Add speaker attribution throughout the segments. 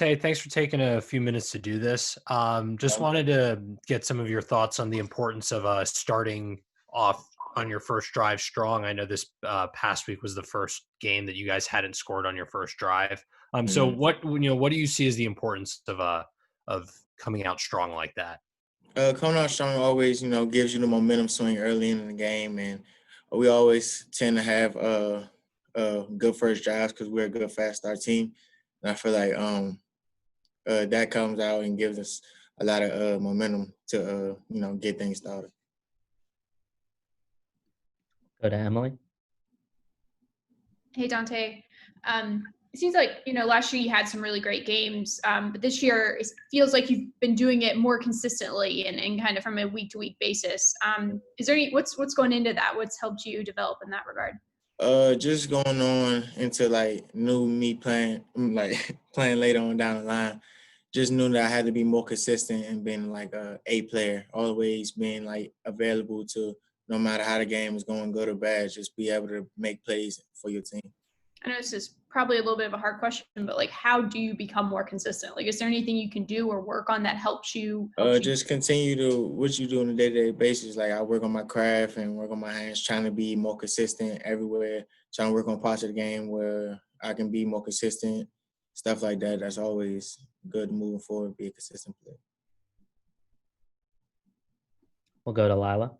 Speaker 1: Hey, thanks for taking a few minutes to do this. Just wanted to get some of your thoughts on the importance of starting off on your first drive strong. I know this past week was the first game that you guys hadn't scored on your first drive. So
Speaker 2: Mhm.
Speaker 1: what do you see as the importance of coming out strong like that?
Speaker 2: Coming out strong always, gives you the momentum swing early in the game, and we always tend to have good first drives because we're a good fast start team. And I feel like that comes out and gives us a lot of momentum to get things started.
Speaker 3: Go to Emily.
Speaker 4: Hey, Dante. It seems like, last year you had some really great games, but this year it feels like you've been doing it more consistently and kind of from a week to week basis. Is there what's going into that? What's helped you develop in that regard?
Speaker 2: Just going on into like new me playing, like playing later on down the line. Just knew that I had to be more consistent and being like a player, always being like available to no matter how the game is going, good or bad, just be able to make plays for your team.
Speaker 4: I know this is probably a little bit of a hard question, but like, how do you become more consistent? Like, is there anything you can do or work on that helps you?
Speaker 2: Just continue to what you do on a day-to-day basis. Like I work on my craft and work on my hands, trying to be more consistent everywhere. Trying to work on parts of the game where I can be more consistent, stuff like that. That's always good moving forward. Be a consistent player.
Speaker 3: We'll go to Lila.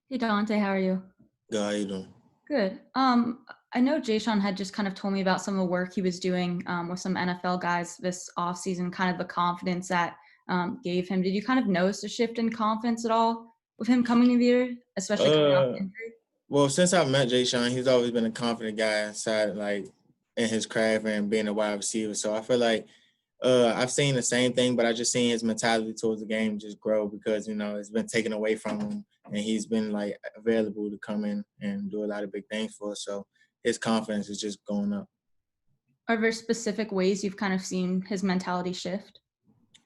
Speaker 5: Hey Dante, how are you?
Speaker 2: Good, how you doing?
Speaker 5: Good. I know Jay had just kind of told me about some of the work he was doing with some NFL guys this offseason, kind of the confidence that gave him. Did you kind of notice a shift in confidence at all with him coming in the year, especially coming off
Speaker 2: Uh,
Speaker 5: injury?
Speaker 2: well, since I've met Jay Sean, he's always been a confident guy inside, like in his craft and being a wide receiver. So I feel like I've seen the same thing, but I just seen his mentality towards the game just grow because it's been taken away from him, and he's been like available to come in and do a lot of big things for us. So his confidence is just going up.
Speaker 5: Are there specific ways you've kind of seen his mentality shift?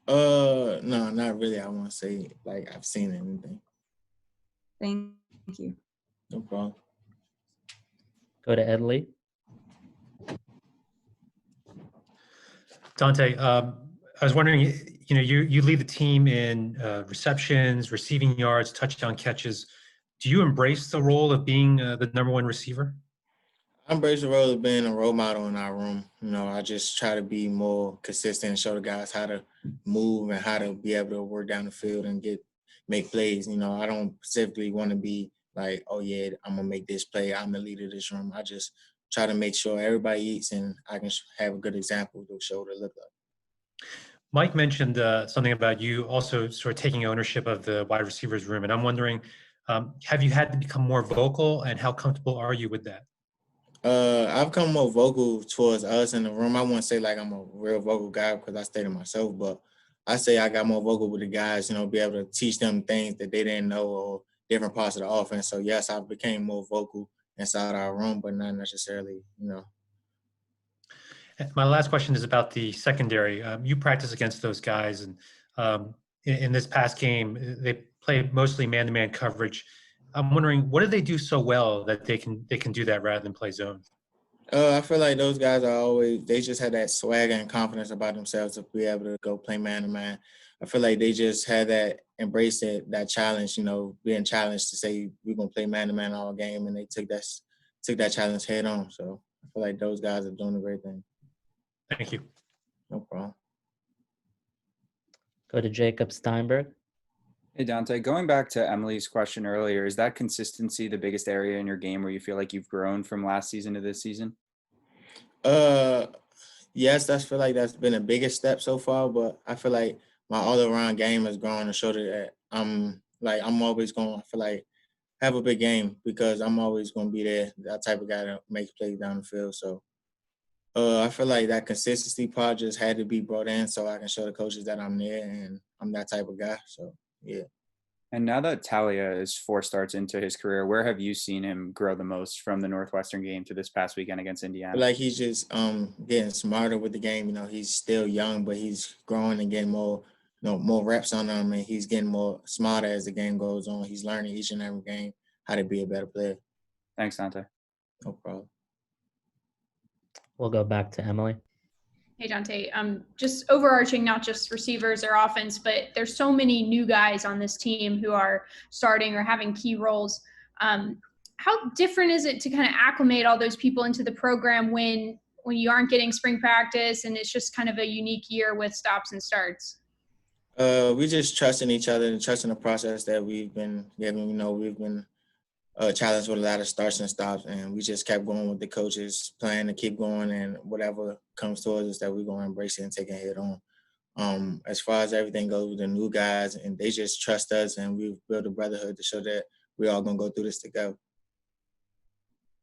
Speaker 2: No, not really. I won't say like I've seen anything.
Speaker 5: Thank you.
Speaker 2: No problem.
Speaker 3: Go to Ed Lee.
Speaker 6: Dante, I was wondering, you lead the team in receptions, receiving yards, touchdown catches. Do you embrace the role of being the number one receiver?
Speaker 2: I embrace the role of being a role model in our room. I just try to be more consistent and show the guys how to move and how to be able to work down the field and make plays. I don't specifically want to be like, oh yeah, I'm gonna make this play. I'm the leader of this room. I just try to make sure everybody eats and I can have a good example to show what it look like.
Speaker 6: Mike mentioned something about you also sort of taking ownership of the wide receivers room, and I'm wondering, have you had to become more vocal, and how comfortable are you with that?
Speaker 2: I've come more vocal towards us in the room. I wouldn't say like I'm a real vocal guy because I stay to myself, but I say I got more vocal with the guys, be able to teach them things that they didn't know or different parts of the offense. So yes, I became more vocal inside our room, but not necessarily.
Speaker 6: And my last question is about the secondary. You practice against those guys, and in this past game, they play mostly man-to-man coverage. I'm wondering, what do they do so well that they can do that rather than play zone?
Speaker 2: I feel like those guys are always, they just had that swagger and confidence about themselves to be able to go play man to man. I feel like they just had that, embrace that challenge, being challenged to say we're gonna play man to man all game, and they took that challenge head on. So I feel like those guys are doing a great thing.
Speaker 6: Thank you.
Speaker 2: No problem.
Speaker 3: Go to Jacob Steinberg.
Speaker 7: Hey Dante, going back to Emily's question earlier, is that consistency the biggest area in your game where you feel like you've grown from last season to this season?
Speaker 2: Uh, yes, feel like that's been the biggest step so far, but I feel like my all around game has grown to show that I'm always going. I feel like have a big game because I'm always going to be there, that type of guy that makes plays down the field. So I feel like that consistency part just had to be brought in so I can show the coaches that I'm there and I'm that type of guy. So yeah.
Speaker 7: And now that Talia is 4 starts into his career, where have you seen him grow the most from the Northwestern game to this past weekend against Indiana?
Speaker 2: Like he's just getting smarter with the game. He's still young, but he's growing and getting more, more reps on him, and he's getting more smarter as the game goes on. He's learning each and every game how to be a better player.
Speaker 7: Thanks, Dante.
Speaker 2: No problem.
Speaker 3: We'll go back to Emily.
Speaker 4: Hey, Dontay. Just overarching, not just receivers or offense, but there's so many new guys on this team who are starting or having key roles. How different is it to kind of acclimate all those people into the program when you aren't getting spring practice and it's just kind of a unique year with stops and starts?
Speaker 2: We just trusting each other and trusting the process that we've been given. You know, we've been challenged with a lot of starts and stops, and we just kept going with the coaches' plan to keep going, and whatever comes towards us that we're going to embrace it and take a head on. As far as everything goes with the new guys, and they just trust us, and we've built a brotherhood to show that we're all going to go through this together.